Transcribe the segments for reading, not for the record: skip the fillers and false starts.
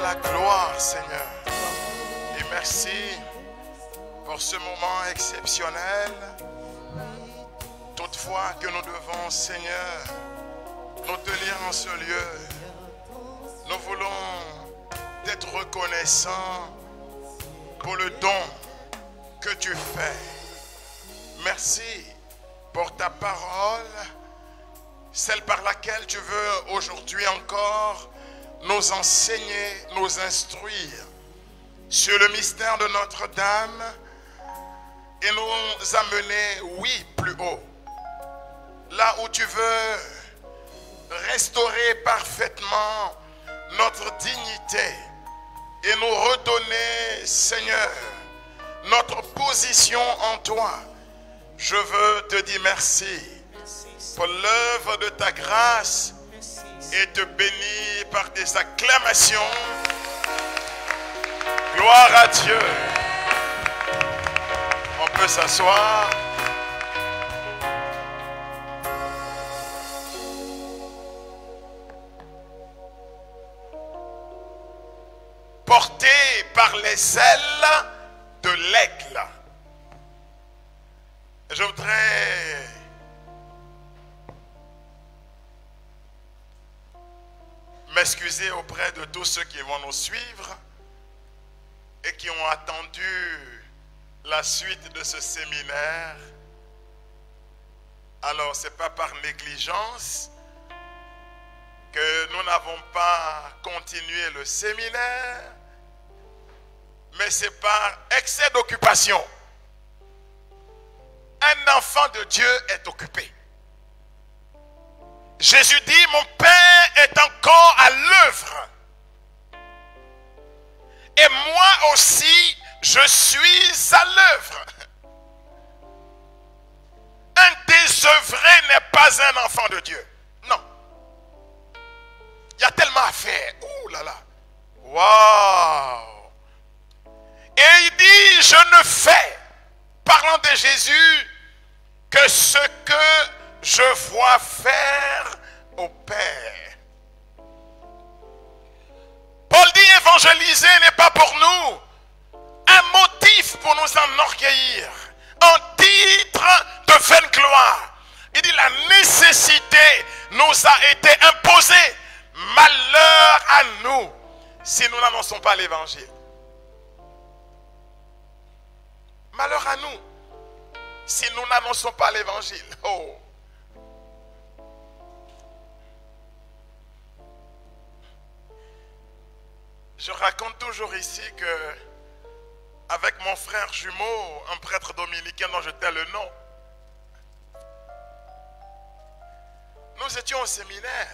la gloire, Seigneur. Et merci pour ce moment exceptionnel. Toutefois que nous devons, Seigneur, nous tenir en ce lieu. Nous voulons être reconnaissants pour le don que tu fais. Merci pour ta parole, celle par laquelle tu veux aujourd'hui encore nous enseigner, nous instruire sur le mystère de Notre-Dame et nous amener, oui, plus haut. Là où tu veux restaurer parfaitement notre dignité et nous redonner, Seigneur, notre position en toi. Je veux te dire merci pour l'œuvre de ta grâce et te bénir par des acclamations. Gloire à Dieu. On peut s'asseoir. Porté par les ailes de l'aigle. Je voudrais m'excuser auprès de tous ceux qui vont nous suivre et qui ont attendu la suite de ce séminaire. Alors, ce n'est pas par négligence que nous n'avons pas continué le séminaire, mais c'est par excès d'occupation. Un enfant de Dieu est occupé. Jésus dit, mon Père est encore à l'œuvre. Et moi aussi, je suis à l'œuvre. Un désœuvré n'est pas un enfant de Dieu. Non. Il y a tellement à faire. Ouh là là. Waouh. Et il dit, je ne fais, parlant de Jésus, que ce que je vois faire au Père. Paul dit, évangéliser n'est pas pour nous un motif pour nous enorgueillir, un titre de vaine gloire. Il dit, la nécessité nous a été imposée. Malheur à nous si nous n'annonçons pas l'évangile. Malheur à nous si nous n'annonçons pas l'évangile. Oh. Je raconte toujours ici que avec mon frère jumeau, un prêtre dominicain dont je tais le nom, nous étions au séminaire,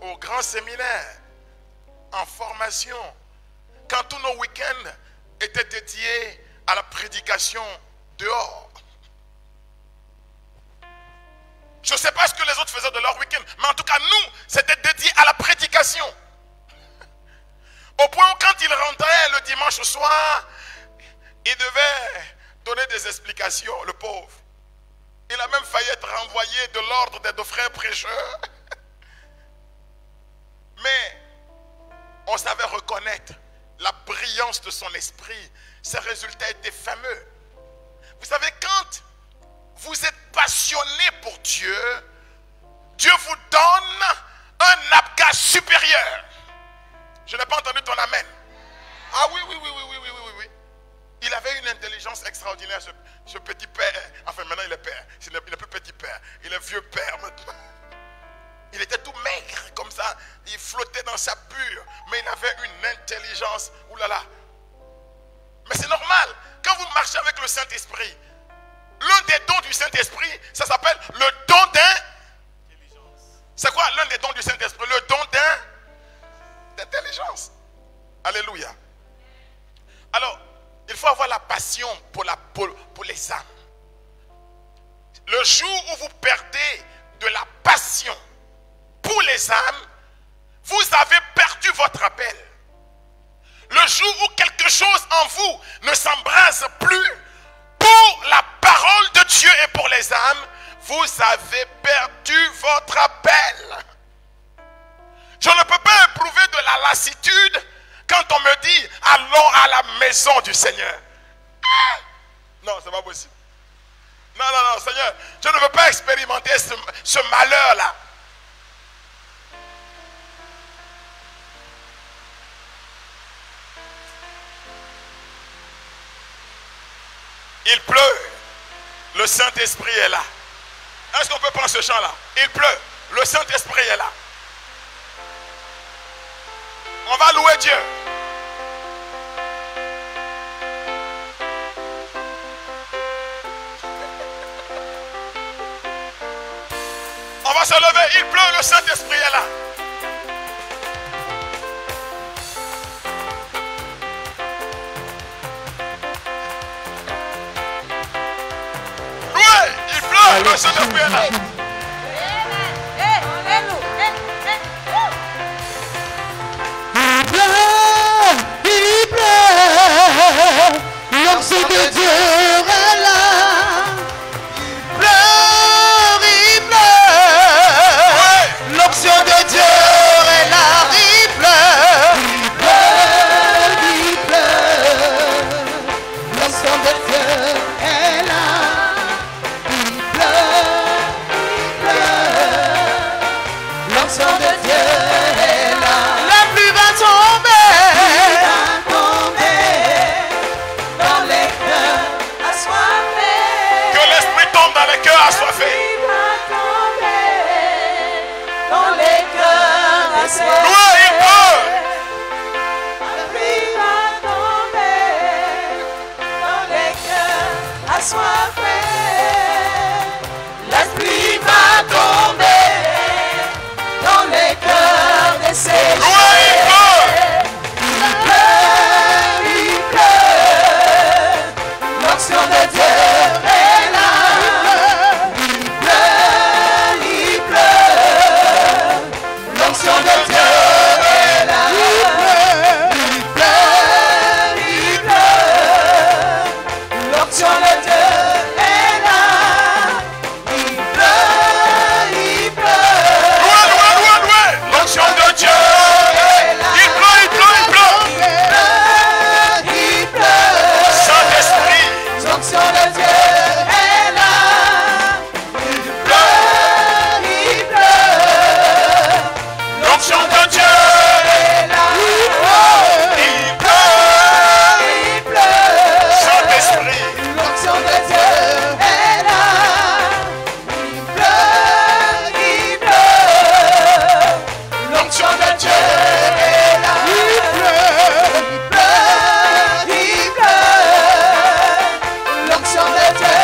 au grand séminaire, en formation, quand tous nos week-ends étaient dédiés à la prédication dehors. Je ne sais pas ce que les autres faisaient de leur week-end, mais en tout cas, nous, c'était dédié à la prédication. Au point où quand il rentrait le dimanche soir, il devait donner des explications, le pauvre. Il a même failli être renvoyé de l'ordre des deux frères prêcheurs. Mais on savait reconnaître la brillance de son esprit. Ses résultats étaient fameux. Vous savez, quand vous êtes passionné pour Dieu, Dieu vous donne un abgat supérieur. Je n'ai pas entendu ton amen. Ah oui. Il avait une intelligence extraordinaire, ce petit père. Enfin, maintenant il est père. Il n'est plus petit père. Il est vieux père maintenant. Il était tout maigre comme ça. Il flottait dans sa bure. Mais il avait une intelligence. Ouh là là. Mais c'est normal. Quand vous marchez avec le Saint-Esprit, l'un des dons du Saint-Esprit, ça s'appelle le don d'intelligence. C'est quoi l'un des dons du Saint-Esprit? Le don d'intelligence. Alléluia. Alors, il faut avoir la passion pour les âmes. Le jour où vous perdez de la passion pour les âmes, vous avez perdu votre appel. Le jour où quelque chose en vous ne s'embrase plus pour la parole de Dieu et pour les âmes, vous avez perdu votre appel. Je ne peux pas éprouver de la lassitude quand on me dit allons à la maison du Seigneur. Ah! Non, c'est pas possible. Non, non, non, Seigneur, je ne veux pas expérimenter ce malheur-là. Il pleut. Le Saint-Esprit est là. Est-ce qu'on peut prendre ce chant-là? Il pleut. Le Saint-Esprit est là. On va louer Dieu. On va se lever. Il pleut. Le Saint-Esprit est là. Le Saint-Esprit est là. Il pleut, l'onction de Dieu est là. Il pleut, l'onction de Dieu est là. Il pleut, l'onction de Dieu est là. L'onction de Dieu est là. La pluie va tomber. Dans les cœurs assoiffés. Que l'Esprit tombe dans les cœurs assoiffés. Dans les cœurs assoiffés. Louez, il pleut. La pluie va tomber. Dans les cœurs assoiffés. La pluie va tomber. Dans les cœurs desséchés. Il pleut, l'onction de Dieu est là. Il pleut, l'onction de Dieu est là. Il pleut, l'onction de Dieu est là. Il pleut, l'onction de Dieu. Il pleut, il pleut, il pleut. Il pleut. Saint-Esprit. L'onction de Dieu est là. Il pleut. L'onction de Dieu est là. Il pleut. Saint-Esprit. L'onction de Dieu est là. Il pleut. L'onction de Dieu est là. Il pleut. L'onction de Dieu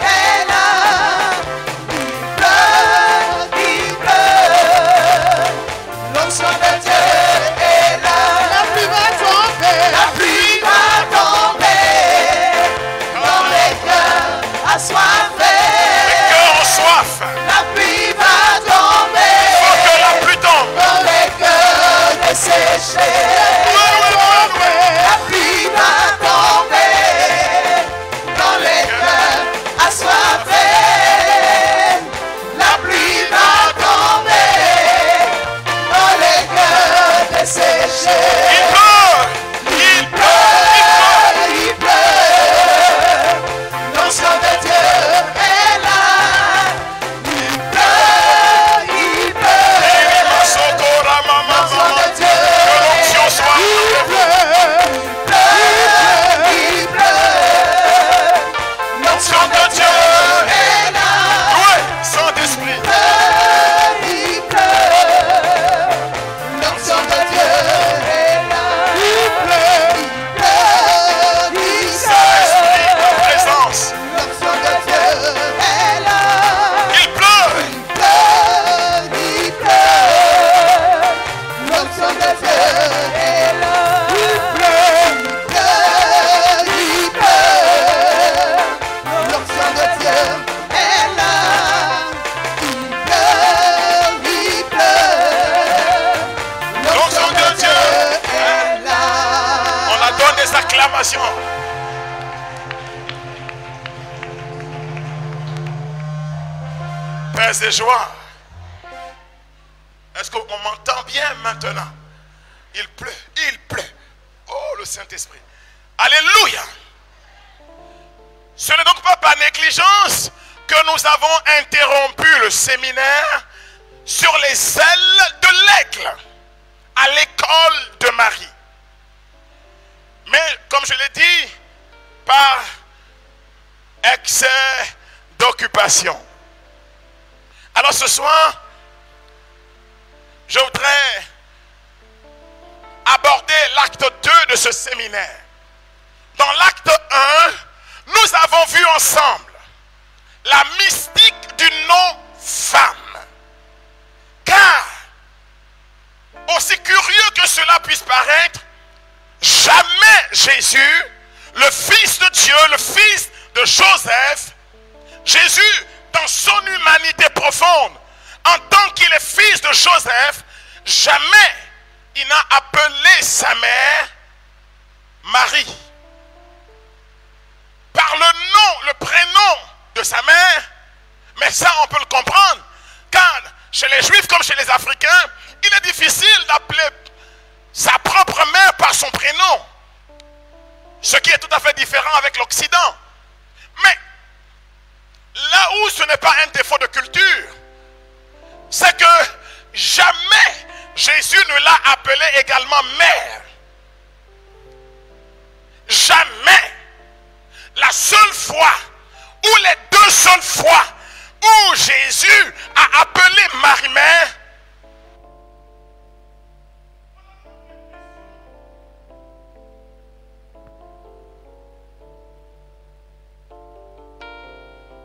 est là. Il pleut. L'onction de Dieu est là. La pluie va tomber. La pluie va tomber. Dans les cœurs assoiffés. Les cœurs en soif. La pluie va tomber. Faut que la pluie tombe. Dans les cœurs desséchés. La pluie va tomber. Dans les cœurs assoiffés. La pluie va tomber. Dans les cœurs desséchés. Il pleut. Il pleut. Il pleut. L'onction de Dieu est là. Il pleut. Il pleut. L'onction de Dieu. Que l'onction soit Il avec vous. pleut. Il pleut. L'onction de Dieu est là. Louez, Saint-Esprit. Il pleut. L'onction de Dieu est là. Il pleut. Il Saint-Esprit pleut. en présence. L'onction de Dieu est là. Il pleut. Il pleut. L'onction de Dieu est là. Il pleut. Il pleut. L'onction de Dieu est là. Il pleut. L'onction de Dieu est là. On a donné des acclamations. Père et joie. Est-ce qu'on m'entend bien maintenant? Il pleut, il pleut. Oh, le Saint-Esprit. Alléluia. Ce n'est donc pas par négligence que nous avons interrompu le séminaire sur les ailes de l'aigle à l'école de Marie. Mais comme je l'ai dit, par excès d'occupation. Alors ce soir, je voudrais aborder l'acte 2 de ce séminaire. Dans l'acte 1, nous avons vu ensemble la mystique du nom femme. Car, aussi curieux que cela puisse paraître, jamais Jésus, le Fils de Dieu, le Fils de Joseph, Jésus, dans son humanité profonde, en tant qu'il est fils de Joseph, jamais il n'a appelé sa mère Marie. Par le nom, le prénom de sa mère, mais ça on peut le comprendre, car chez les Juifs comme chez les Africains, il est difficile d'appeler sa propre mère par son prénom, ce qui est tout à fait différent avec l'Occident. Mais là où ce n'est pas un défaut de culture, c'est que jamais Jésus ne l'a appelée également mère. Jamais. La seule fois, ou les deux seules fois, où Jésus a appelé Marie mère,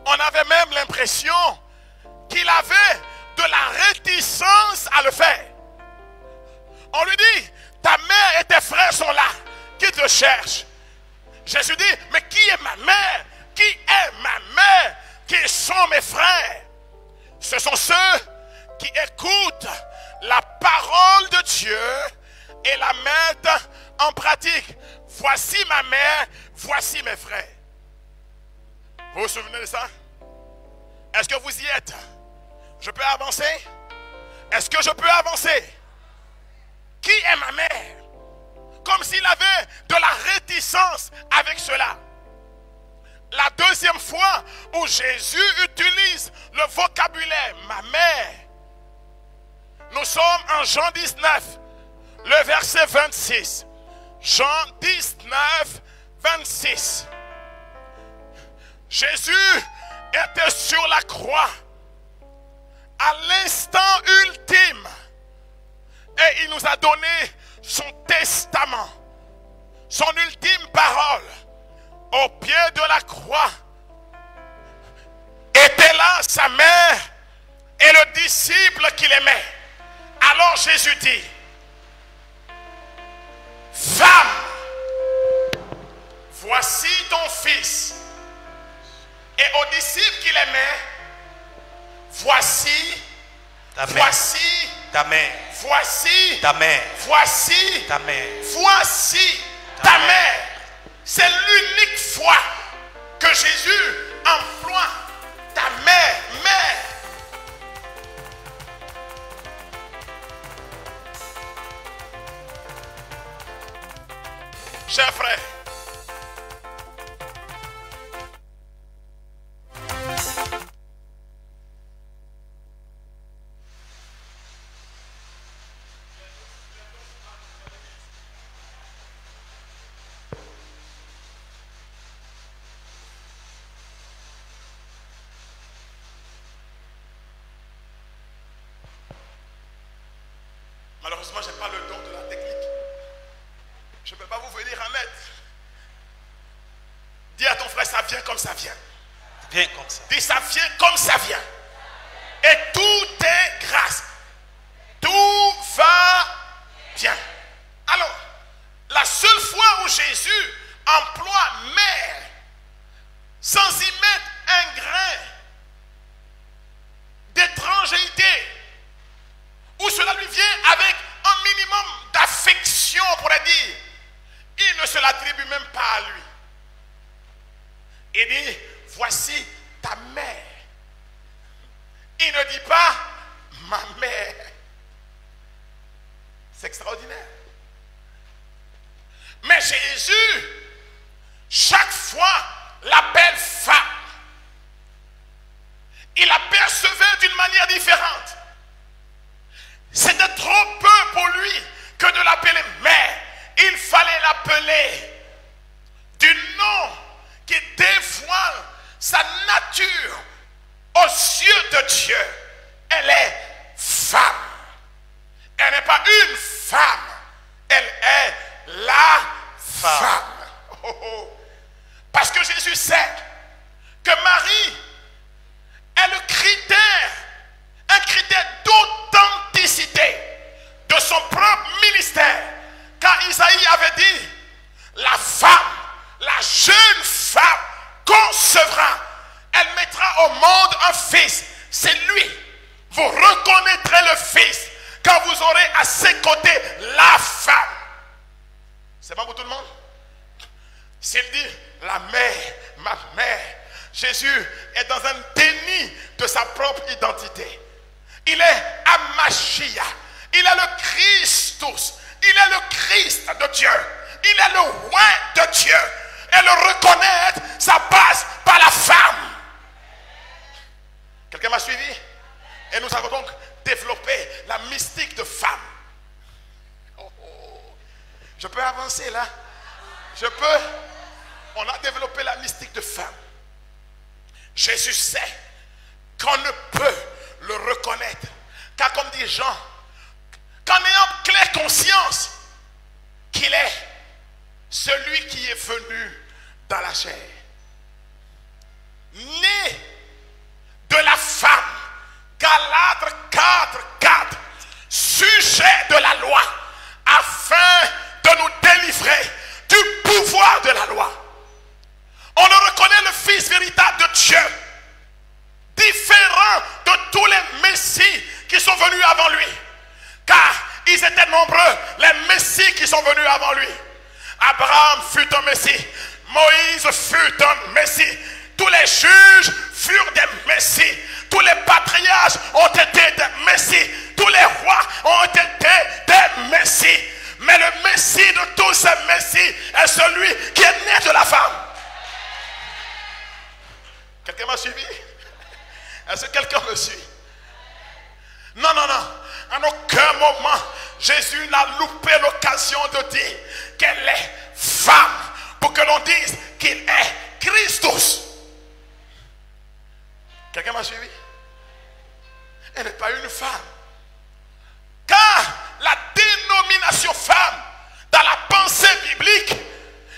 on avait même l'impression qu'il avait de la réticence à le faire. On lui dit, ta mère et tes frères sont là, qui te cherchent. Jésus dit, mais qui est ma mère? Qui est ma mère? Qui sont mes frères? Ce sont ceux qui écoutent la parole de Dieu et la mettent en pratique. Voici ma mère, voici mes frères. Vous vous souvenez de ça? Est-ce que vous y êtes? Je peux avancer? Est-ce que je peux avancer? Qui est ma mère? Comme s'il avait de la réticence avec cela. La deuxième fois où Jésus utilise le vocabulaire ma mère, nous sommes en Jean 19, le verset 26. Jean 19, 26. Jésus était sur la croix à l'instant ultime et il nous a donné son testament, son ultime parole. Au pied de la croix était là sa mère et le disciple qu'il aimait. Alors Jésus dit, femme, voici ton fils. Et aux disciples qu'il aimait, voici ta mère. Voici ta mère. Voici ta mère. Voici ta mère. Voici ta mère. C'est l'unique fois que Jésus emploie ta mère, mère. Chers frères, malheureusement, je n'ai pas le don de la technique. Je ne peux pas vous venir en aide. Dis à ton frère, ça vient comme ça vient. Viens comme ça. Dis, ça vient comme ça vient. Et tout est grâce. Tout va bien. Alors, la seule fois où Jésus emploie mère, sans y mettre un grain d'étrangeté, où cela lui vient avec un minimum d'affection, on pourrait dire, il ne se l'attribue même pas à lui. Il dit, voici ta mère. Il ne dit pas ma mère. C'est extraordinaire. Mais Jésus, chaque fois, l'appelle femme. Il l'apercevait d'une manière différente. C'était trop peu pour lui que de l'appeler mère. Il fallait l'appeler du nom qui dévoile sa nature aux yeux de Dieu. Elle est femme. Elle n'est pas une femme. Elle est la femme. Oh, oh. Parce que Jésus sait que Marie est le critère, un critère d'authenticité de son propre ministère. Quand Isaïe avait dit, la femme, la jeune femme concevra, elle mettra au monde un fils. C'est lui. Vous reconnaîtrez le fils quand vous aurez à ses côtés la femme. C'est bon pour tout le monde? S'il dit, la mère, ma mère, Jésus est dans un déni de sa propre identité. Il est Amashia. Il est le Christus. Il est le Christ de Dieu. Il est le roi de Dieu. Et le reconnaître, ça passe par la femme. Quelqu'un m'a suivi? Et nous avons donc développé la mystique de femme. Oh, oh. Je peux avancer là? Je peux? On a développé la mystique de femme. Jésus sait qu'on ne peut le reconnaître, car comme dit Jean, qu'en ayant claire conscience qu'il est celui qui est venu dans la chair, né de la femme. Galates 4:4, sujet de la loi, afin de nous délivrer du pouvoir de la loi. On ne reconnaît le Fils véritable de Dieu, différent de tous les messies qui sont venus avant lui. Car ils étaient nombreux, les messies qui sont venus avant lui. Abraham fut un messie, Moïse fut un messie, tous les juges furent des messies, tous les patriarches ont été des messies, tous les rois ont été des messies. Mais le messie de tous ces messies est celui qui est né de la femme. Quelqu'un m'a suivi? Est-ce que quelqu'un me suit? Non, non, non. En aucun moment, Jésus n'a loupé l'occasion de dire qu'elle est femme pour que l'on dise qu'il est Christus. Quelqu'un m'a suivi? Elle n'est pas une femme. Car la dénomination femme dans la pensée biblique,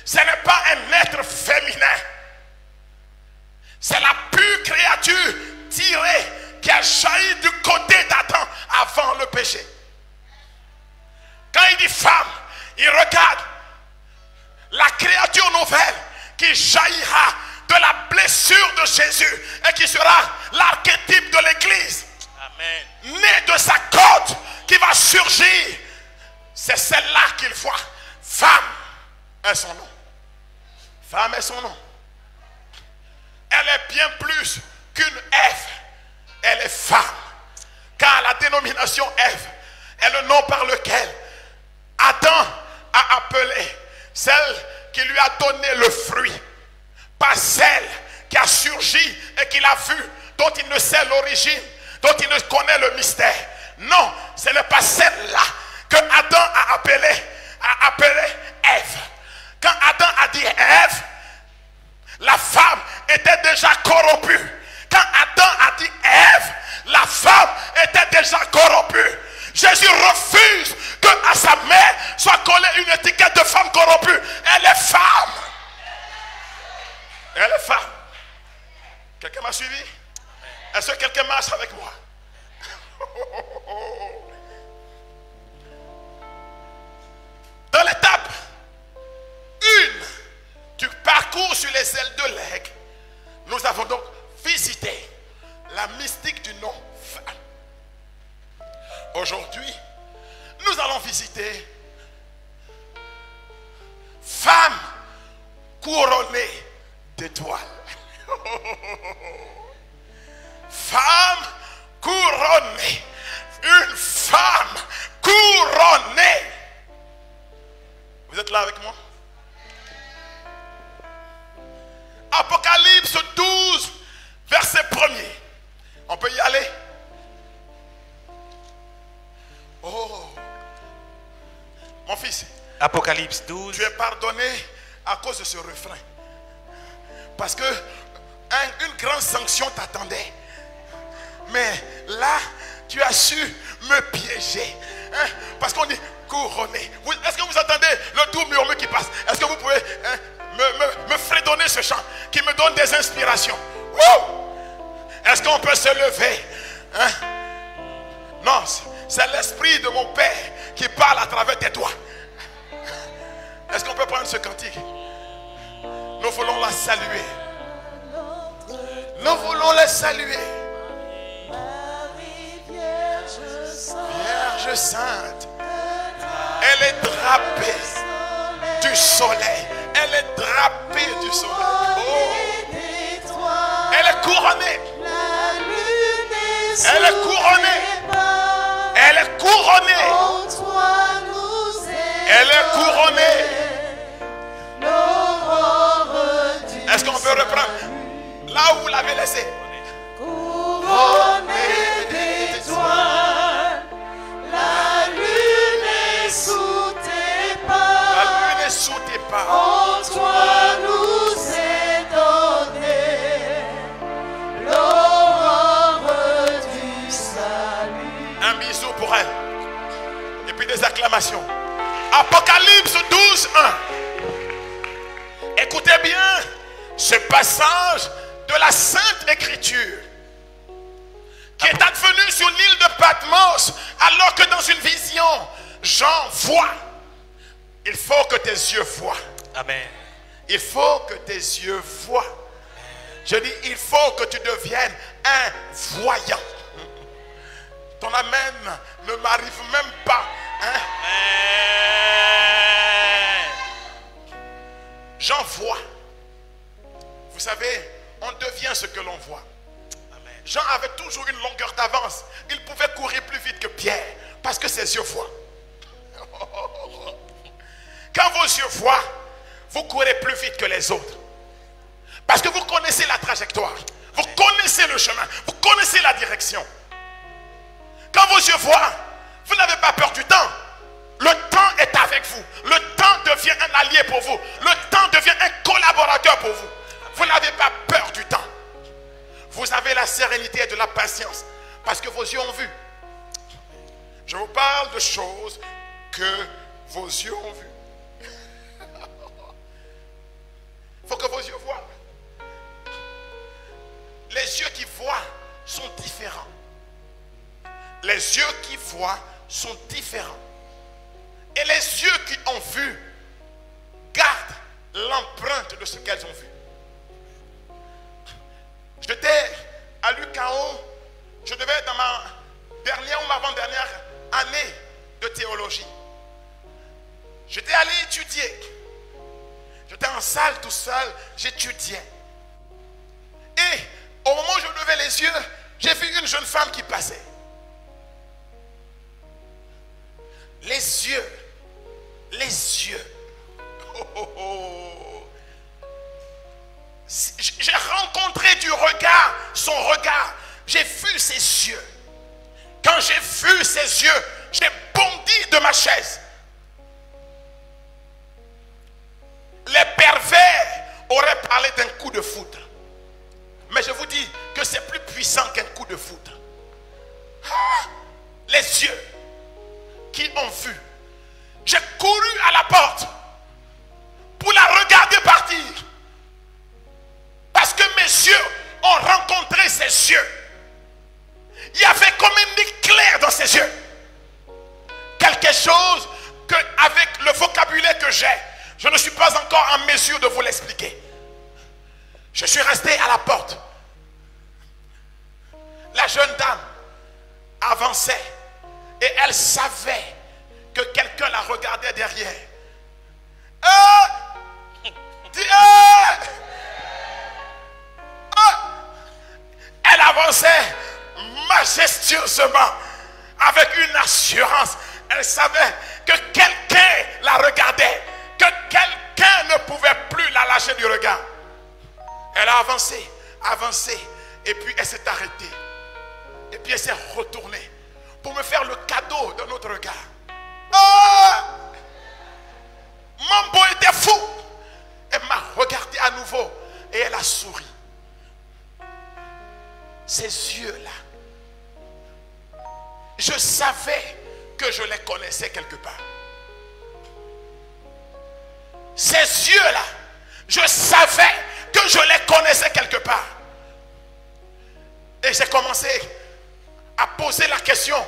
ce n'est pas un être féminin. C'est la pure créature tirée qui a jailli du côté d'Adam avant le péché. Quand il dit femme, il regarde la créature nouvelle qui jaillira de la blessure de Jésus et qui sera l'archétype de l'Église. Amen. Né de sa côte qui va surgir. C'est celle-là qu'il voit. Femme est son nom. Femme est son nom. Elle est bien plus qu'une Ève. Elle est femme. Car la dénomination Ève est le nom par lequel Adam a appelé celle qui lui a donné le fruit. Pas celle qui a surgi et qu'il a vu, dont il ne sait l'origine, dont il ne connaît le mystère. Non, ce n'est pas celle-là que Adam a appelé Ève. Quand Adam a dit Ève, la femme était déjà corrompue. Quand Adam a dit Ève, la femme était déjà corrompue. Jésus refuse que à sa mère soit collée une étiquette de femme corrompue. Elle est femme. Elle est femme. Quelqu'un m'a suivi? Est-ce que quelqu'un marche avec moi? Dans l'étape 1 du parcours sur les ailes de l'aigle, nous avons donc visité la mystique du nom femme. Aujourd'hui, nous allons visiter femme couronnée d'étoiles. Femme couronnée. Une femme couronnée. Vous êtes là avec moi? Mon fils, Apocalypse 12. tu es pardonné à cause de ce refrain. Parce que une grande sanction t'attendait. Mais là, tu as su me piéger. Hein? Parce qu'on dit couronné. Est-ce que vous entendez le doux murmure qui passe? Est-ce que vous pouvez me fredonner ce chant qui me donne des inspirations? Est-ce qu'on peut se lever? Hein? Non, c'est l'esprit de mon Père qui parle à travers tes doigts. Est-ce qu'on peut prendre ce cantique? Nous voulons la saluer. Nous voulons la saluer. Vierge sainte, elle est drapée du soleil. Elle est drapée du soleil. Oh. Elle est couronnée. Elle est couronnée. Elle est couronnée. Elle est couronnée. Est-ce qu'on peut reprendre là où vous l'avez laissé? Couronnée d'étoiles, la lune est sous tes pas. La lune est sous tes pas. En toi nous est donné l'aurore du salut. Un bisou pour elle. Et puis des acclamations. Apocalypse 12, 1. Écoutez bien ce passage de la Sainte Écriture qui est advenu sur l'île de Patmos, alors que dans une vision, Jean voit. Il faut que tes yeux voient. Amen. Il faut que tes yeux voient. Je dis, il faut que tu deviennes un voyant. Ton amen ne m'arrive même pas. Hein? J'en vois. Vous savez, on devient ce que l'on voit. Amen. Jean avait toujours une longueur d'avance. Il pouvait courir plus vite que Pierre parce que ses yeux voient. Quand vos yeux voient, vous courez plus vite que les autres. Parce que vous connaissez la trajectoire. Vous connaissez le chemin. Vous connaissez la direction. Quand vos yeux voient, vous n'avez pas peur du temps. Le temps est avec vous. Le temps devient un allié pour vous. Le temps devient un collaborateur pour vous. Vous n'avez pas peur du temps. Vous avez la sérénité et de la patience parce que vos yeux ont vu. Je vous parle de choses que vos yeux ont vues. Il faut que vos yeux voient. Les yeux qui voient sont différents. Les yeux qui voient sont différents. Et les yeux qui ont vu gardent l'empreinte de ce qu'elles ont vu. J'étais à l'UQAO, je devais être dans ma dernière ou ma avant-dernière année de théologie. J'étais allé étudier. J'étais en salle tout seul, j'étudiais. Et au moment où je levais les yeux, j'ai vu une jeune femme qui passait. Les yeux. Oh, oh, oh. J'ai rencontré du regard, son regard. J'ai vu ses yeux. Quand j'ai vu ses yeux, j'ai bondi de ma chaise. Les pervers auraient parlé d'un coup de foudre. Mais je vous dis que c'est plus puissant qu'un coup de foudre. Ah, les yeux qui ont vu. J'ai couru à la porte pour la regarder partir. Parce que mes yeux ont rencontré ses yeux. Il y avait comme un éclair dans ses yeux. Quelque chose que, avec le vocabulaire que j'ai, je ne suis pas encore en mesure de vous l'expliquer. Je suis resté à la porte. La jeune dame avançait et elle savait que quelqu'un la regardait derrière. Elle avançait majestueusement avec une assurance. Elle savait que quelqu'un la regardait, que quelqu'un ne pouvait plus la lâcher du regard. Elle a avancé, et puis elle s'est arrêtée. Et puis elle s'est retournée pour me faire le cadeau de notre regard. la souris. Ces yeux-là, je savais que je les connaissais quelque part. Ces yeux-là, je savais que je les connaissais quelque part. Et j'ai commencé à poser la question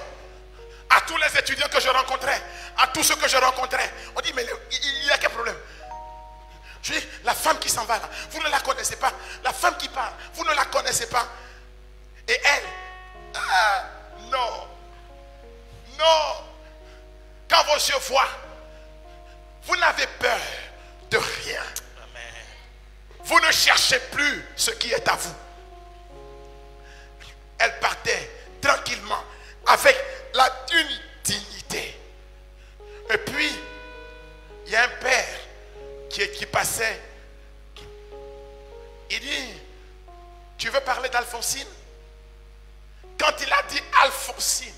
à tous les étudiants que je rencontrais, à tous ceux que je rencontrais. On dit, mais il y a quel problème? Je dis, la femme qui s'en va là, vous ne la connaissez pas. La femme qui part, vous ne la connaissez pas. Et elle, non, non. Quand vos yeux voient, vous n'avez peur de rien. Amen. Vous ne cherchez plus ce qui est à vous. Elle partait tranquillement avec une dignité. Et puis, il y a un père qui passait. Il dit, tu veux parler d'Alphonsine? Quand il a dit Alphonsine,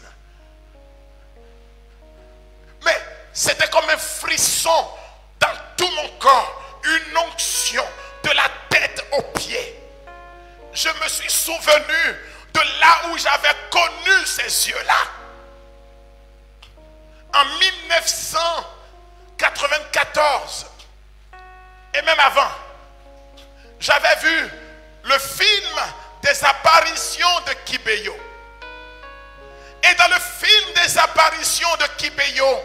mais c'était comme un frisson dans tout mon corps, une onction de la tête aux pieds. Je me suis souvenu de là où j'avais connu ces yeux-là. En 1994, et même avant, j'avais vu le film des apparitions de Kibeyo. Et dans le film des apparitions de Kibeyo,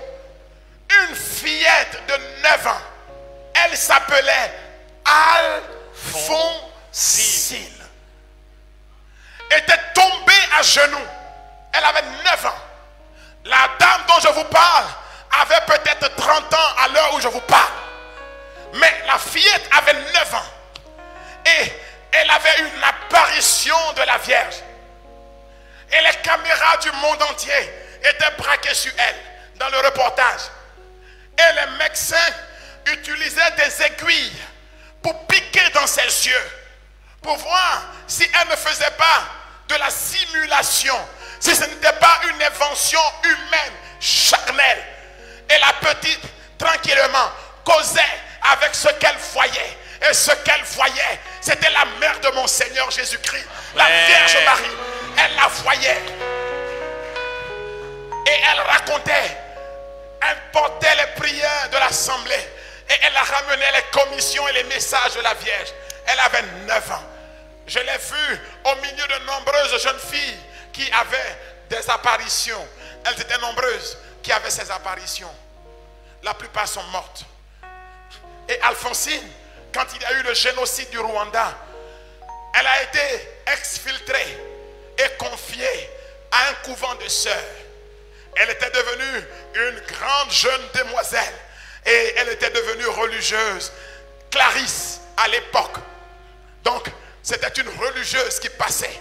une fillette de 9 ans, elle s'appelait Alphonsine, était tombée à genoux. Elle avait 9 ans. La dame dont je vous parle avait peut-être 30 ans à l'heure où je vous parle. Mais la fillette avait 9 ans. Et elle avait une apparition de la Vierge. Et les caméras du monde entier étaient braquées sur elle dans le reportage. Et les médecins utilisaient des aiguilles pour piquer dans ses yeux, pour voir si elle ne faisait pas de la simulation, si ce n'était pas une invention humaine, charnelle. Et la petite, tranquillement, causait avec ce qu'elle voyait. Et ce qu'elle voyait, c'était la mère de mon Seigneur Jésus-Christ, la Vierge Marie. Elle la voyait. Et elle racontait. Elle portait les prières de l'assemblée. Et elle ramenait les commissions et les messages de la Vierge. Elle avait 9 ans. Je l'ai vue au milieu de nombreuses jeunes filles qui avaient des apparitions. Elles étaient nombreuses qui avaient ces apparitions. La plupart sont mortes. Et Alphonsine, quand il y a eu le génocide du Rwanda, elle a été exfiltrée et confiée à un couvent de sœurs. Elle était devenue une grande jeune demoiselle et elle était devenue religieuse, Clarisse à l'époque. Donc c'était une religieuse qui passait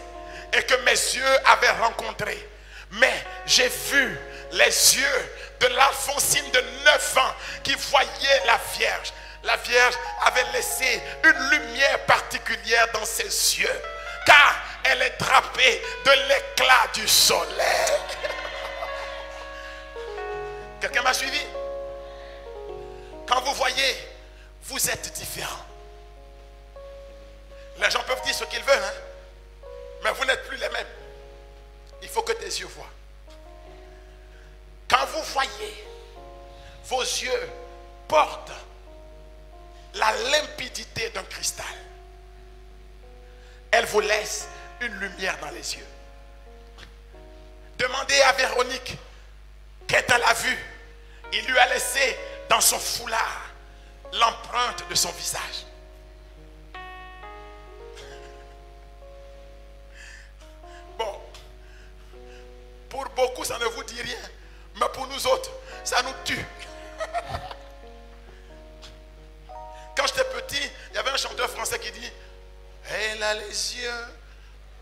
et que mes yeux avaient rencontrée. Mais j'ai vu les yeux de l'Alphonsine de 9 ans qui voyait la Vierge. La Vierge avait laissé une lumière particulière dans ses yeux, car elle est drapée de l'éclat du soleil. Quelqu'un m'a suivi? Quand vous voyez, vous êtes différent. Les gens peuvent dire ce qu'ils veulent, hein? Mais vous n'êtes plus les mêmes. Il faut que tes yeux voient. Quand vous voyez, vos yeux portent la limpidité d'un cristal. Elle vous laisse une lumière dans les yeux. Demandez à Véronique, quand elle a vu, il lui a laissé dans son foulard l'empreinte de son visage. Bon, pour beaucoup ça ne vous dit rien, mais pour nous autres, ça nous tue. Quand j'étais petit, il y avait un chanteur français qui dit « Elle a les yeux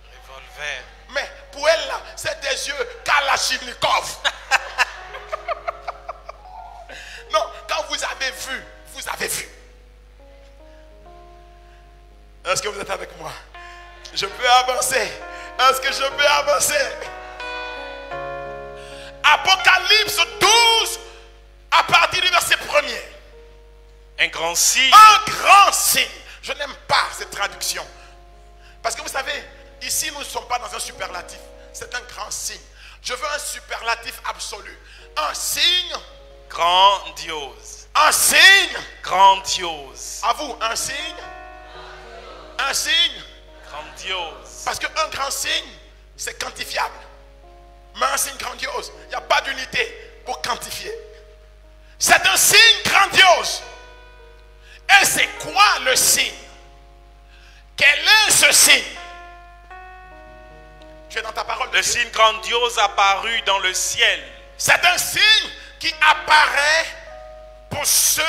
Revolver. » Mais pour elle là, c'est des yeux Kalachnikov. Non, quand vous avez vu, vous avez vu. Est-ce que vous êtes avec moi? Je peux avancer. Est-ce que je peux avancer? Apocalypse 12, à partir du verset 1er. Un grand signe. Un grand signe. Je n'aime pas cette traduction. Parce que vous savez, ici nous ne sommes pas dans un superlatif. C'est un grand signe. Je veux un superlatif absolu. Un signe Grandiose. Un signe. Grandiose. À vous, un signe. Un signe. Grandiose. Parce qu'un grand signe, c'est quantifiable. Mais un signe grandiose, il n'y a pas d'unité pour quantifier. C'est un signe grandiose. Et c'est quoi le signe? Quel est ce signe? Tu es dans ta parole. Le signe grandiose apparu dans le ciel. C'est un signe qui apparaît pour ceux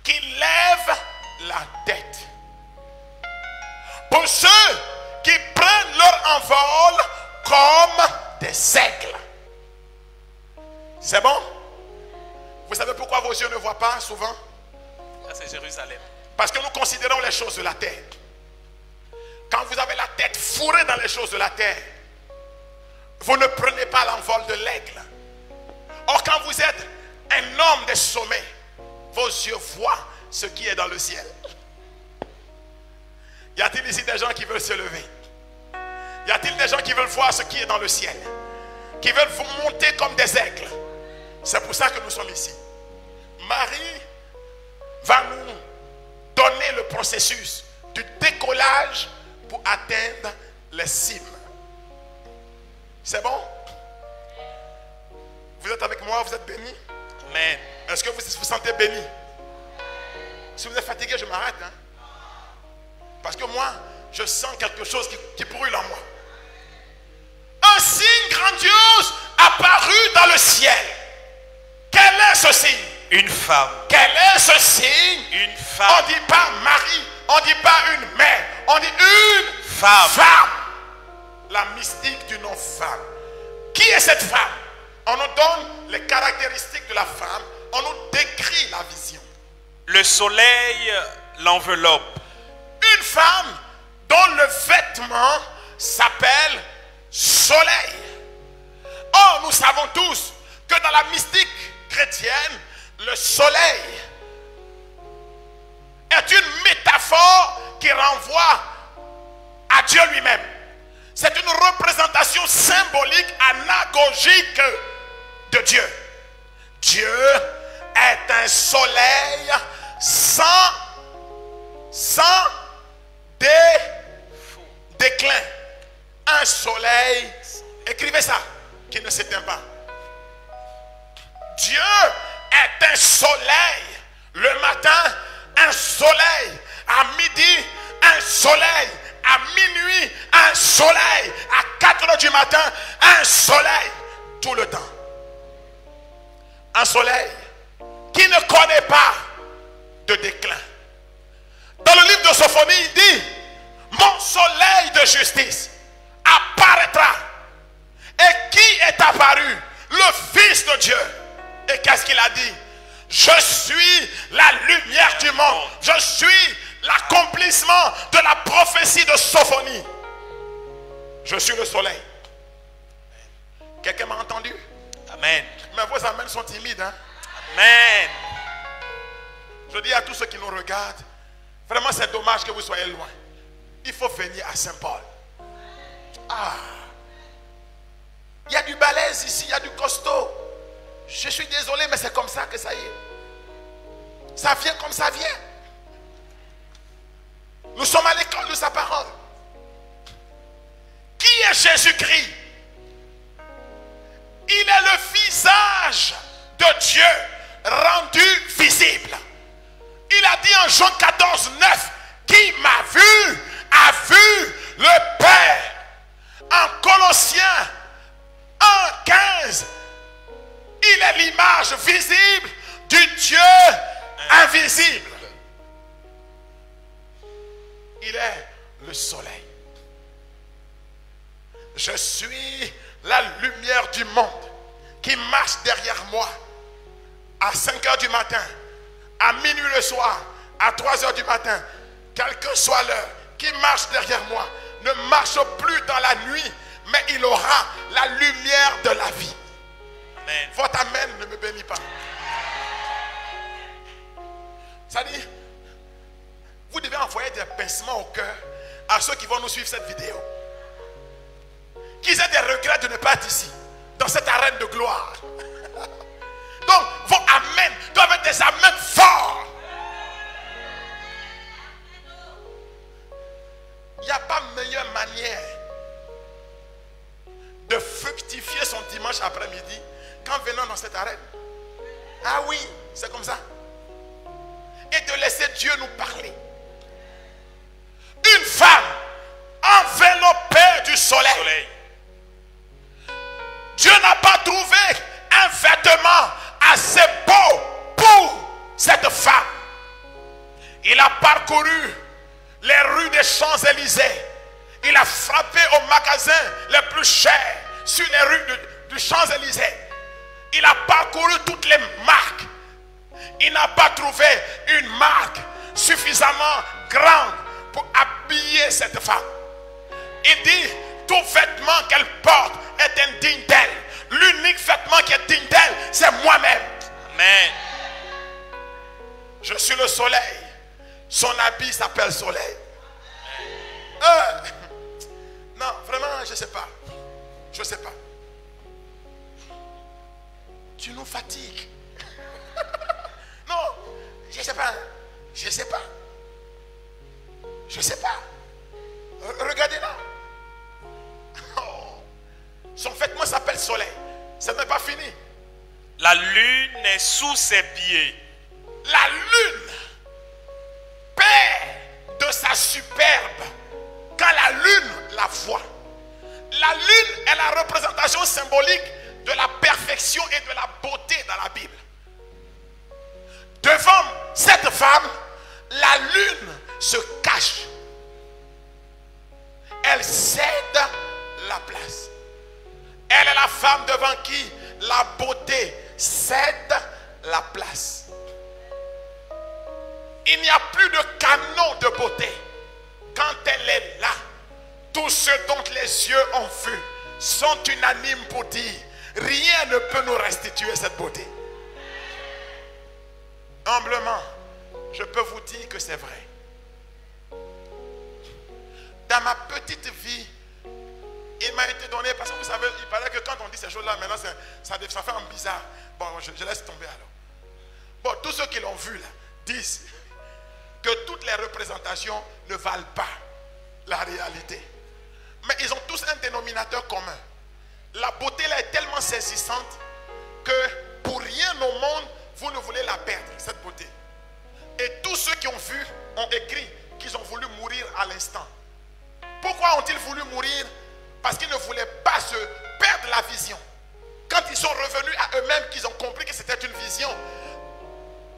qui lèvent la tête. Pour ceux qui prennent leur envol comme des aigles. C'est bon? Vous savez pourquoi vos yeux ne voient pas souvent? Ça, c'est Jérusalem. Parce que nous considérons les choses de la terre. Quand vous avez la tête fourrée dans les choses de la terre, vous ne prenez pas l'envol de l'aigle. Or, quand vous êtes un homme des sommets, vos yeux voient ce qui est dans le ciel. Y a-t-il ici des gens qui veulent se lever? Y a-t-il des gens qui veulent voir ce qui est dans le ciel? Qui veulent vous monter comme des aigles? C'est pour ça que nous sommes ici. Marie va nous donner le processus du décollage pour atteindre les cimes. C'est bon? Vous êtes avec moi? Vous êtes bénis? Amen. Est-ce que vous vous sentez béni? Si vous êtes fatigué, je m'arrête. Hein? Parce que moi, je sens quelque chose qui brûle en moi. Un signe grandiose apparu dans le ciel. Quel est ce signe? Une femme. Quel est ce signe? Une On femme. ne dit pas Marie, on ne dit pas une mère, on dit une Femme. femme. La mystique du nom femme. Qui est cette femme? On nous donne les caractéristiques de la femme, on nous décrit la vision. Le soleil l'enveloppe. Une femme dont le vêtement s'appelle soleil. Or, nous savons tous que dans la mystique chrétienne, le soleil est une métaphore qui renvoie à Dieu lui-même. C'est une représentation symbolique, anagogique de Dieu. Dieu est un soleil sans déclin. Un soleil, écrivez ça, qui ne s'éteint pas. Dieu est un soleil le matin, un soleil à midi, un soleil à minuit, un soleil à 4 heures du matin, un soleil tout le temps. Un soleil qui ne connaît pas de déclin. Dans le livre de Sophonie, il dit: mon soleil de justice apparaîtra. Et qui est apparu? Le Fils de Dieu. Et qu'est-ce qu'il a dit? Je suis la lumière du monde. Je suis l'accomplissement de la prophétie de Sophonie. Je suis le soleil. Quelqu'un m'a entendu? Amen. Mais vos amens sont timides. Hein? Amen. Je dis à tous ceux qui nous regardent, vraiment c'est dommage que vous soyez loin. Il faut venir à Saint-Paul. Ah, il y a du balèze ici, il y a du costaud. Je suis désolé, mais c'est comme ça que ça y est. Ça vient comme ça vient. Nous sommes à l'école de sa parole. Qui est Jésus-Christ? Il est le visage de Dieu rendu visible. Il a dit en Jean 14, 9, qui m'a vu, a vu le Père. En Colossiens 1, 15, il est l'image visible du Dieu invisible. Il est le soleil. Je suis la lumière du monde qui marche derrière moi à 5 heures du matin, à minuit le soir, à 3 heures du matin, quelle que soit l'heure, qui marche derrière moi, ne marche plus dans la nuit, mais il aura la lumière de la vie. Amen. Votre amen ne me bénit pas. Ça dit, vous devez envoyer des pincement au cœur à ceux qui vont nous suivre cette vidéo. Qu'ils aient des regrets de ne pas être ici, dans cette arène de gloire. Donc, vos amens doivent être des amens forts. Il n'y a pas meilleure manière de fructifier son dimanche après-midi qu'en venant dans cette arène. Ah oui, c'est comme ça. Et de laisser Dieu nous parler. Une femme enveloppée du soleil. Dieu n'a pas trouvé un vêtement assez beau pour cette femme. Il a parcouru les rues des Champs-Élysées. Il a frappé au magasin les plus chers sur les rues du Champs-Élysées. Il a parcouru toutes les marques. Il n'a pas trouvé une marque suffisamment grande pour habiller cette femme. Il dit, tout vêtement qu'elle porte est indigne d'elle. L'unique vêtement qui est digne d'elle, c'est moi-même. Amen. Je suis le soleil. Son habit s'appelle soleil. Non, vraiment, je ne sais pas. Je ne sais pas. Tu nous fatigues. Non, je ne sais pas. Je ne sais pas. Je ne sais pas. Regardez-la. Oh. Son vêtement s'appelle soleil. Ça n'est pas fini. La lune est sous ses pieds. La lune perd de sa superbe quand la lune la voit. La lune est la représentation symbolique de la perfection et de la beauté dans la Bible. Devant cette femme, la lune se cache. Elle cède la place. Elle est la femme devant qui la beauté cède la place. Il n'y a plus de canon de beauté. Quand elle est là, tous ceux dont les yeux ont vu sont unanimes pour dire, rien ne peut nous restituer cette beauté. Humblement, je peux vous dire que c'est vrai. Dans ma petite vie, il m'a été donné, parce que vous savez, il paraît que quand on dit ces choses-là, maintenant ça fait un bizarre. Bon, je laisse tomber alors. Bon, tous ceux qui l'ont vu là, disent que toutes les représentations ne valent pas la réalité. Mais ils ont tous un dénominateur commun. La beauté là est tellement saisissante que pour rien au monde, vous ne voulez la perdre, cette beauté. Et tous ceux qui ont vu ont écrit qu'ils ont voulu mourir à l'instant. Pourquoi ont-ils voulu mourir? Parce qu'ils ne voulaient pas se perdre la vision. Quand ils sont revenus à eux-mêmes, qu'ils ont compris que c'était une vision,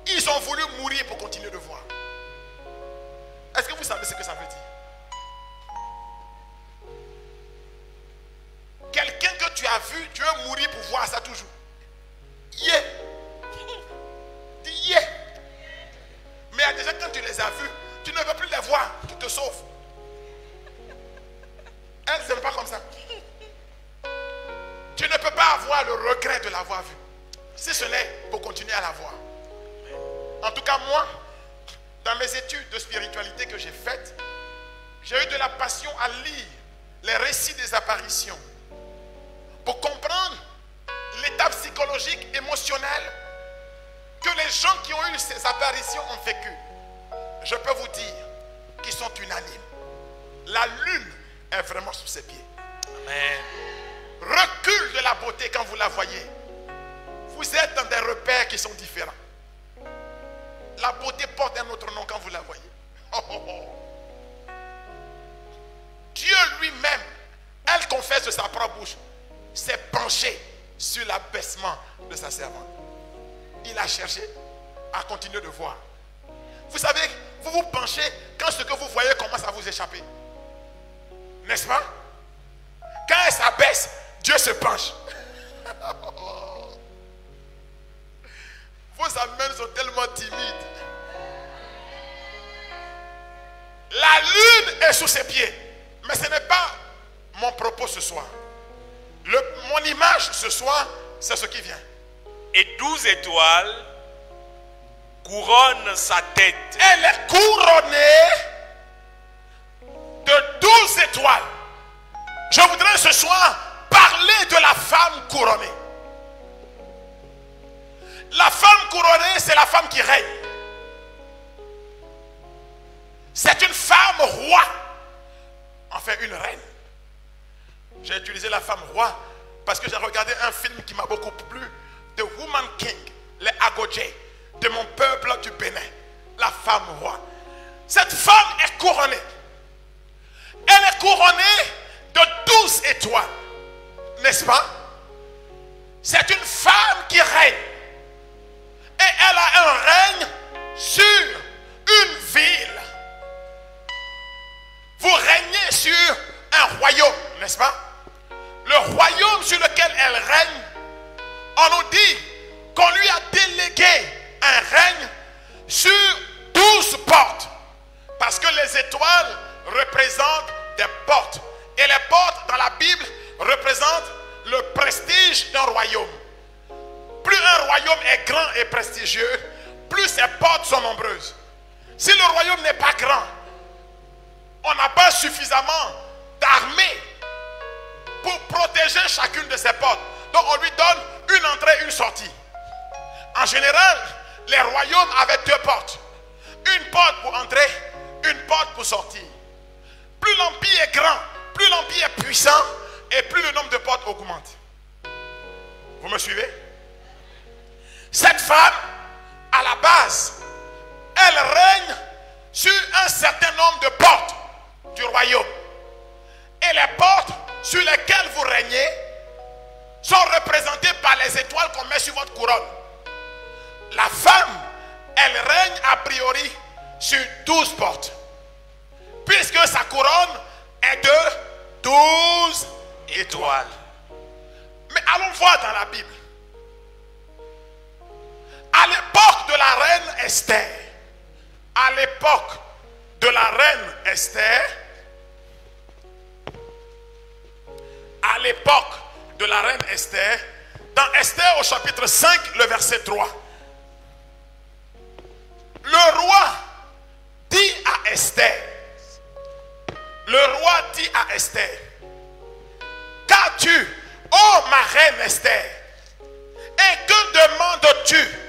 ils ont voulu mourir pour continuer de voir. Est-ce que vous savez ce que ça veut dire? Quelqu'un que tu as vu, tu veux mourir pour voir ça toujours. Yeah. Dis yeah. Mais il y a des gens, quand tu les as vus, tu ne veux plus les voir, tu te sauves. Elles ne sont pas comme ça. Tu ne peux pas avoir le regret de l'avoir vue, si ce n'est pour continuer à la voir. En tout cas, moi, dans mes études de spiritualité que j'ai faites, j'ai eu de la passion à lire les récits des apparitions pour comprendre l'état psychologique, émotionnel que les gens qui ont eu ces apparitions ont vécu. Je peux vous dire qu'ils sont unanimes. La lune est vraiment sous ses pieds. Amen. Recul de la beauté quand vous la voyez. Vous êtes dans des repères qui sont différents. La beauté porte un autre nom quand vous la voyez. Oh, oh, oh. Dieu lui-même, elle confesse de sa propre bouche, s'est penché sur l'abaissement de sa servante. Il a cherché à continuer de voir. Vous savez, vous vous penchez quand ce que vous voyez commence à vous échapper. N'est-ce pas? Quand elle s'abaisse, Dieu se penche. Vos amens sont tellement timides. La lune est sous ses pieds. Mais ce n'est pas mon propos ce soir. Mon image ce soir, c'est ce qui vient. Et 12 étoiles couronnent sa tête. Elle est couronnée de 12 étoiles, je voudrais ce soir parler de la femme couronnée. La femme couronnée, c'est la femme qui règne. C'est une femme roi. Enfin, une reine. J'ai utilisé la femme roi parce que j'ai regardé un film qui m'a beaucoup plu, The Woman King, les Agojé, de mon peuple du Bénin. La femme roi. Cette femme est couronnée. Elle est couronnée de 12 étoiles. N'est-ce pas? C'est une femme qui règne. Et elle a un règne sur une ville. Vous régnez sur un royaume, n'est-ce pas? Le royaume sur lequel elle règne, on nous dit qu'on lui a délégué un règne sur 12 portes. Parce que les étoiles représentent des portes. Et les portes dans la Bible représentent le prestige d'un royaume. Plus un royaume est grand et prestigieux, plus ses portes sont nombreuses. Si le royaume n'est pas grand, on n'a pas suffisamment d'armée pour protéger chacune de ses portes. Donc on lui donne une entrée, une sortie. En général, les royaumes avaient 2 portes. Une porte pour entrer, une porte pour sortir. Plus l'empire est grand, plus l'empire est puissant, et plus le nombre de portes augmente. Vous me suivez? Cette femme, à la base, elle règne sur un certain nombre de portes du royaume. Et les portes sur lesquelles vous régnez sont représentées par les étoiles qu'on met sur votre couronne. La femme, elle règne a priori sur 12 portes. Puisque sa couronne est de 12 étoiles. Mais allons voir dans la Bible. À l'époque de la reine Esther, à l'époque de la reine Esther, à l'époque de la reine Esther, dans Esther au chapitre 5, le verset 3, le roi dit à Esther, qu'as-tu, ô ma reine Esther, et que demandes-tu?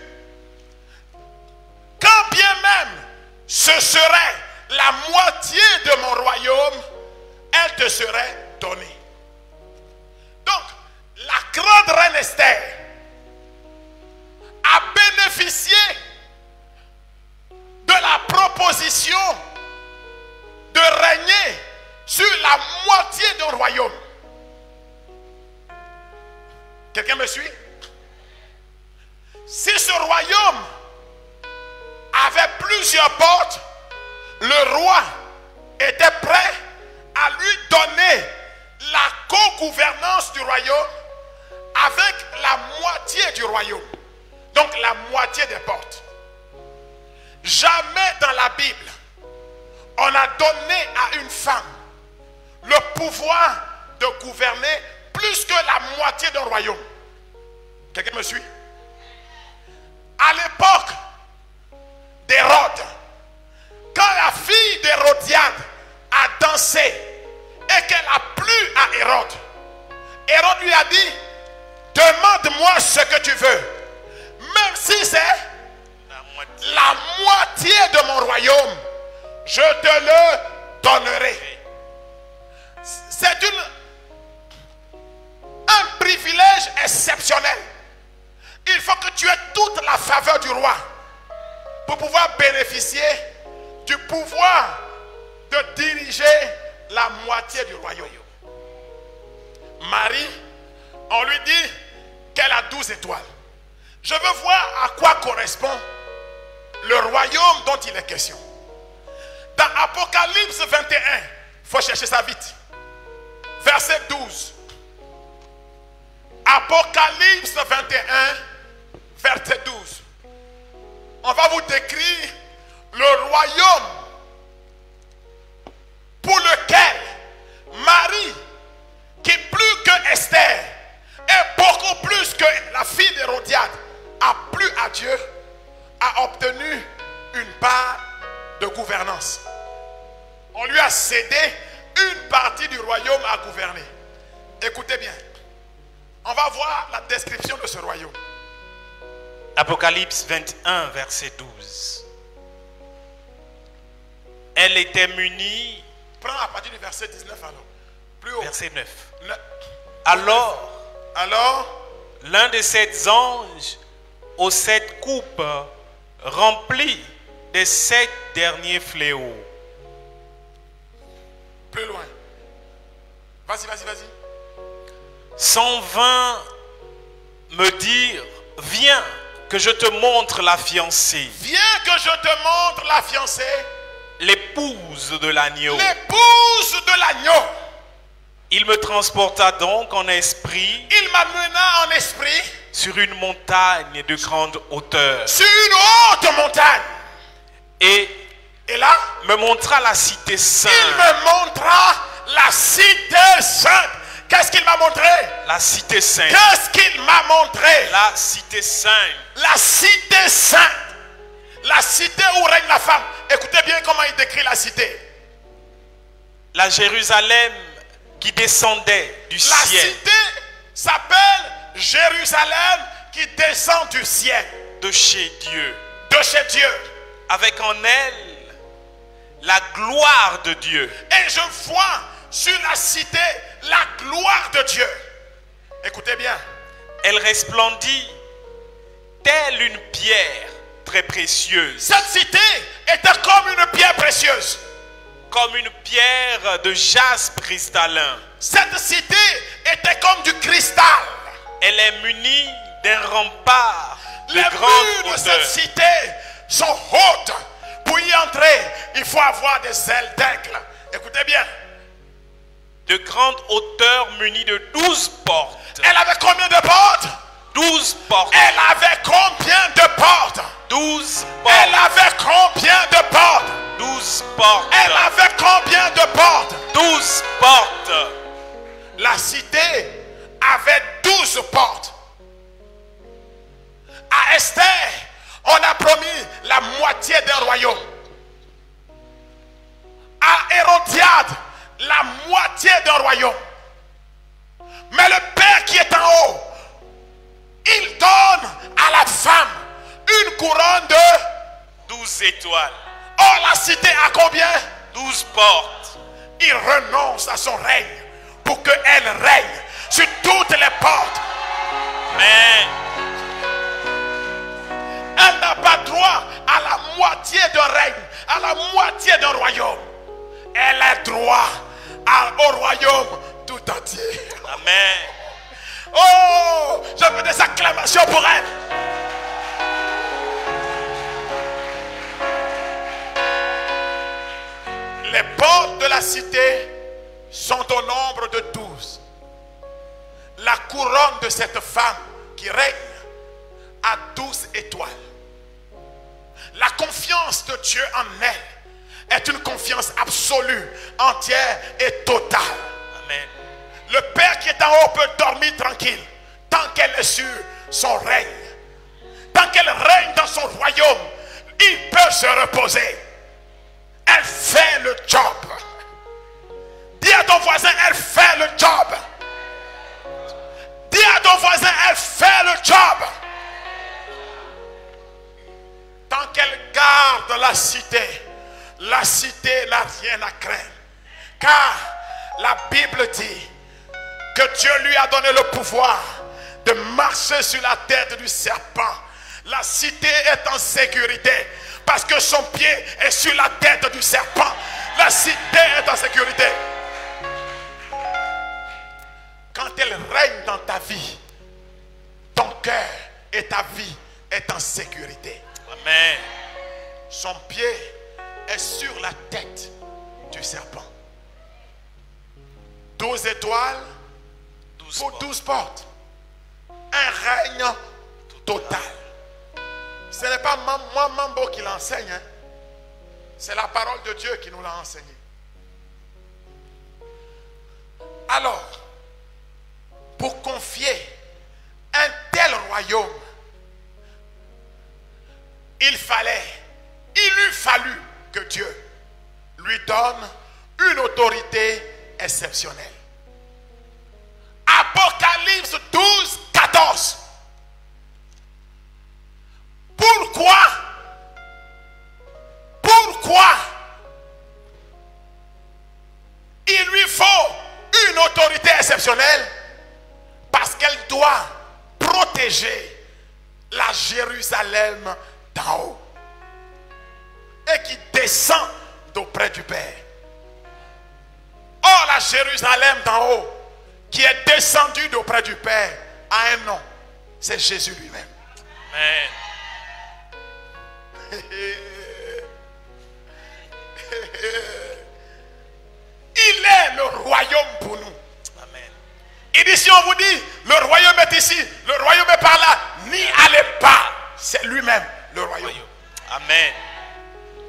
Quand bien même ce serait la moitié de mon royaume, elle te serait donnée. Donc, la grande reine Esther a bénéficié de la proposition de régner sur la moitié d'un royaume. Quelqu'un me suit? Si ce royaume avait plusieurs portes, le roi était prêt à lui donner la co-gouvernance du royaume avec la moitié du royaume. Donc la moitié des portes. Jamais dans la Bible, on a donné à une femme le pouvoir de gouverner plus que la moitié d'un royaume. Quelqu'un me suit? À l'époque d'Hérode, quand la fille d'Hérodiade a dansé et qu'elle a plu à Hérode, Hérode lui a dit, demande-moi ce que tu veux, même si c'est la moitié de mon royaume, je te le donnerai. C'est un privilège exceptionnel. Il faut que tu aies toute la faveur du roi pour pouvoir bénéficier du pouvoir de diriger la moitié du royaume. Marie, on lui dit qu'elle a 12 étoiles. Je veux voir à quoi correspond le royaume dont il est question. Dans Apocalypse 21, il faut chercher ça vite. Verset 12. Apocalypse 21, verset 12. On va vous décrire le royaume pour lequel Marie, qui plus que Esther et beaucoup plus que la fille d'Hérodiade a plu à Dieu, a obtenu une part de gouvernance. On lui a cédé une partie du royaume à gouverner. Écoutez bien. On va voir la description de ce royaume. Apocalypse 21, verset 12. Elle était munie. Prends à partir du verset 19 alors. Plus haut. Verset 9. Ne- Alors, l'un de ces anges aux 7 coupes remplis des 7 derniers fléaux. Plus loin. Vas-y. S'en vint me dire, viens que je te montre la fiancée, Viens que je te montre la fiancée, l'épouse de l'agneau. l'épouse de l'agneau. Il me transporta donc en esprit Il m'amena en esprit sur une montagne de grande hauteur sur une haute montagne. et Et là, me montra la cité il sainte. me montra la cité sainte. Qu'est-ce qu'il m'a montré? La cité sainte. Qu'est-ce qu'il m'a montré? La cité sainte. La cité sainte. La cité où règne la femme. Écoutez bien comment il décrit la cité. La Jérusalem qui descendait du La ciel. cité s'appelle Jérusalem qui descend du ciel. De chez Dieu. De chez Dieu. Avec en elle la gloire de Dieu. Et je vois sur la cité la gloire de Dieu. Écoutez bien. Elle resplendit telle une pierre très précieuse. Cette cité était comme une pierre précieuse. Comme une pierre de jaspe cristallin. Cette cité était comme du cristal. Elle est munie d'un rempart de Les grande murs de cette hauteur. cité sont hautes. Pour y entrer, il faut avoir des ailes d'aigle. Écoutez bien. De grande hauteur munie de 12 portes. Elle avait combien de portes? 12 portes. Elle avait combien de portes? 12 Elle portes. avait combien de portes? 12 portes. Elle avait combien de portes? 12 portes. La cité avait 12 portes. À Esther, on a promis la moitié d'un royaume. À Hérodiade, la moitié d'un royaume. Mais le Père qui est en haut, il donne à la femme une couronne de 12 étoiles. Or la cité a combien? 12 portes. Il renonce à son règne pour qu'elle règne sur toutes les portes. Mais Elle n'a pas droit à la moitié d'un règne, à la moitié d'un royaume. Elle a droit au royaume tout entier. Amen. Oh, je veux des acclamations pour elle. Les portes de la cité sont au nombre de 12. La couronne de cette femme qui règne a 12 étoiles. La confiance de Dieu en elle est une confiance absolue, entière et totale. Amen. Le Père qui est en haut peut dormir tranquille tant qu'elle est sur son règne. Tant qu'elle règne dans son royaume, il peut se reposer. Elle fait le job. Dis à ton voisin, elle fait le job. Dis à ton voisin, elle fait le job. Tant qu'elle garde la cité n'a rien à craindre. Car la Bible dit que Dieu lui a donné le pouvoir de marcher sur la tête du serpent. La cité est en sécurité parce que son pied est sur la tête du serpent. La cité est en sécurité. Quand elle règne dans ta vie, ton cœur et ta vie est en sécurité. Amen. Son pied est sur la tête du serpent. 12 étoiles 12 pour portes. 12 portes. Un règne total. Ce n'est pas moi, Mambo, qui l'enseigne. Hein. C'est la parole de Dieu qui nous l'a enseigné. Alors, pour confier un tel royaume, il eût fallu que Dieu lui donne une autorité exceptionnelle. Apocalypse 12, 14. Pourquoi il lui faut une autorité exceptionnelle? Parce qu'elle doit protéger la Jérusalem d'en haut et qui descend d'auprès du Père. Or, la Jérusalem d'en haut qui est descendue d'auprès du Père a un nom, c'est Jésus lui-même. Amen. Il est le royaume pour nous. Amen. Il dit, si on vous dit, le royaume est ici, le royaume est par là, n'y allez pas. C'est lui-même, le royaume. Amen.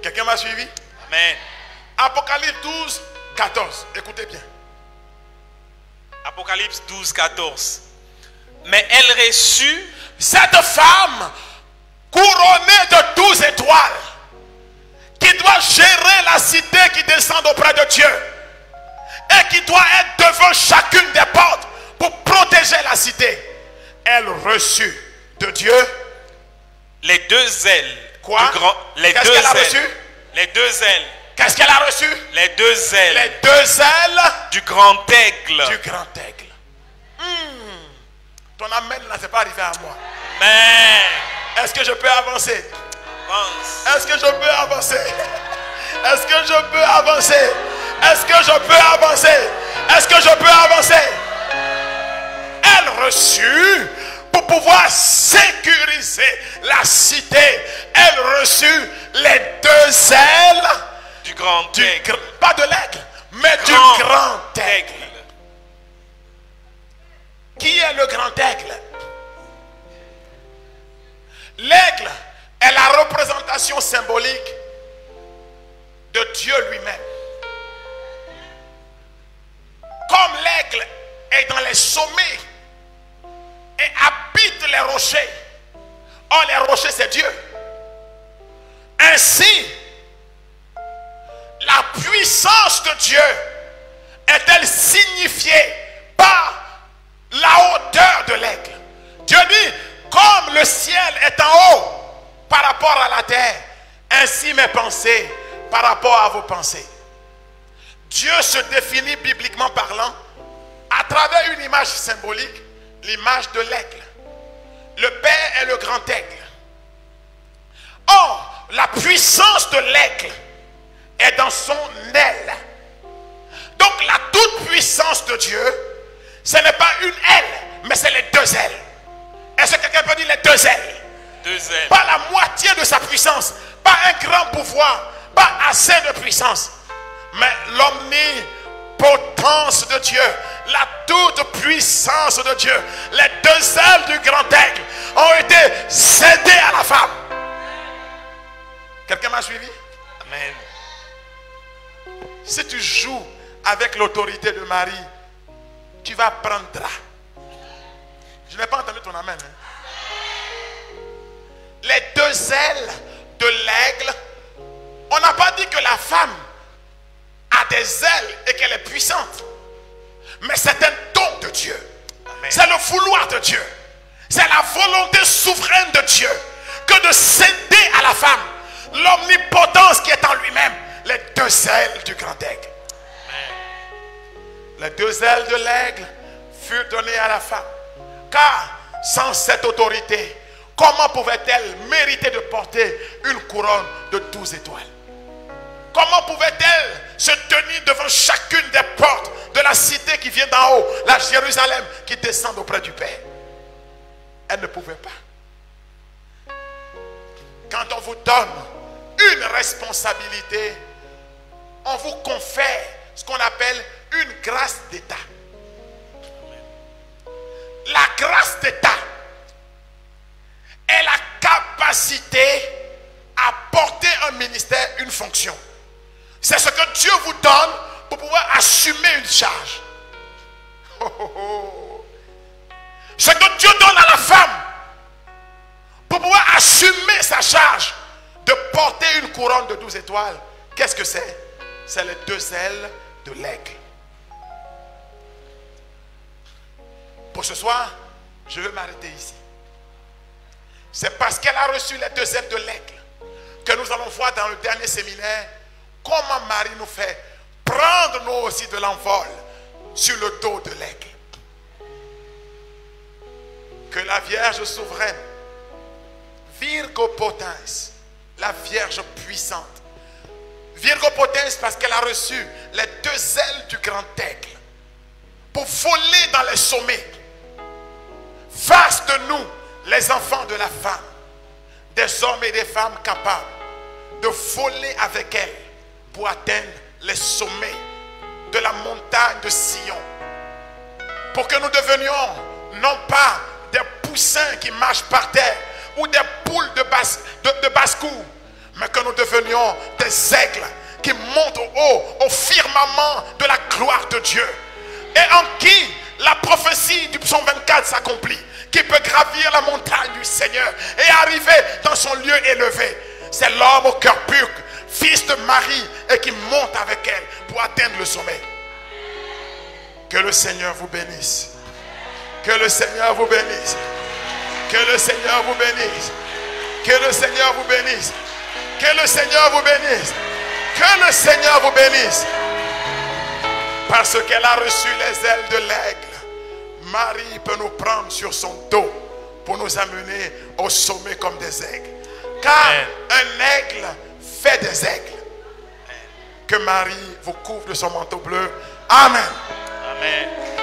Quelqu'un m'a suivi? Amen. Apocalypse 12, 14. Écoutez bien. Apocalypse 12, 14. Mais elle reçut Cette femme couronnée de 12 étoiles qui doit gérer la cité qui descend auprès de Dieu et qui doit être devant chacune des portes pour protéger la cité. Elle reçut de Dieu les deux ailes. quoi? Les Qu'est-ce deux qu'elle a ailes. reçu? Les deux ailes. Qu'est-ce qu'elle a reçu? Les deux ailes. Les deux ailes Du grand aigle. du grand aigle. Ton amen là, c'est pas arrivé à moi. Amen. Est-ce que je peux avancer? Avance. Est-ce que je peux avancer? Est-ce que je peux avancer? Est-ce que je peux avancer? Est-ce que je peux avancer? Elle reçut pour pouvoir sécuriser la cité. Elle reçut les deux ailes Du grand aigle. pas de l'aigle, mais du grand aigle. Qui est le grand aigle? L'aigle est la représentation symbolique de Dieu lui-même. Comme l'aigle est dans les sommets et habite les rochers. Or, les rochers, c'est Dieu. Ainsi, la puissance de Dieu est-elle signifiée par la hauteur de l'aigle? Dieu dit, comme le ciel est en haut par rapport à la terre, ainsi mes pensées par rapport à vos pensées. Dieu se définit bibliquement parlant à travers une image symbolique, l'image de l'aigle. Le Père est le grand aigle. Or, la puissance de l'aigle est dans son aile. Donc la toute puissance de Dieu, ce n'est pas une aile, mais c'est les deux ailes. Est-ce que quelqu'un peut dire les deux ailes? Deux ailes. Pas la moitié de sa puissance, pas un grand pouvoir, pas assez de puissance, mais l'omnipotence de Dieu, la toute puissance de Dieu. Les deux ailes du grand aigle ont été cédées à la femme. Quelqu'un m'a suivi? Amen. Si tu joues avec l'autorité de Marie, tu vas prendre drap. Je n'ai pas entendu ton amen. Les deux ailes de l'aigle, on n'a pas dit que la femme a des ailes et qu'elle est puissante. Mais c'est un don de Dieu. C'est le vouloir de Dieu. C'est la volonté souveraine de Dieu que de céder à la femme l'omnipotence qui est en lui-même. Les deux ailes du grand aigle. Les deux ailes de l'aigle furent données à la femme. Car sans cette autorité, comment pouvait-elle mériter de porter une couronne de 12 étoiles? Comment pouvait-elle se tenir devant chacune des portes de la cité qui vient d'en haut, la Jérusalem qui descend auprès du Père? Elle ne pouvait pas. Quand on vous donne une responsabilité, on vous confère ce qu'on appelle une grâce d'État. La grâce d'État est la capacité à porter un ministère, une fonction. C'est ce que Dieu vous donne pour pouvoir assumer une charge. Ce que Dieu donne à la femme pour pouvoir assumer sa charge de porter une couronne de 12 étoiles. Qu'est-ce que c'est? c'est les deux ailes de l'aigle. Pour ce soir, je veux m'arrêter ici. C'est parce qu'elle a reçu les deux ailes de l'aigle que nous allons voir dans le dernier séminaire comment Marie nous fait prendre nous aussi de l'envol sur le dos de l'aigle. Que la Vierge souveraine, Virgo Potens, la Vierge puissante, Virgo Potens parce qu'elle a reçu les deux ailes du grand aigle pour voler dans les sommets, fasse de nous les enfants de la femme, des hommes et des femmes capables de voler avec elle pour atteindre les sommets de la montagne de Sion, pour que nous devenions non pas des poussins qui marchent par terre ou des poules de basse-cour, mais que nous devenions des aigles qui montent au haut, au firmament de la gloire de Dieu, et en qui la prophétie du psaume 24 s'accomplit, qui peut gravir la montagne du Seigneur et arriver dans son lieu élevé. C'est l'homme au cœur pur, fils de Marie, et qui monte avec elle pour atteindre le sommet. Que le Seigneur vous bénisse. Que le Seigneur vous bénisse. Que le Seigneur vous bénisse. Que le Seigneur vous bénisse. Que le Seigneur vous bénisse. Que le Seigneur vous bénisse. Parce qu'elle a reçu les ailes de l'aigle, Marie peut nous prendre sur son dos pour nous amener au sommet comme des aigles. Car un aigle fait des aigles. Que Marie vous couvre de son manteau bleu. Amen. Amen.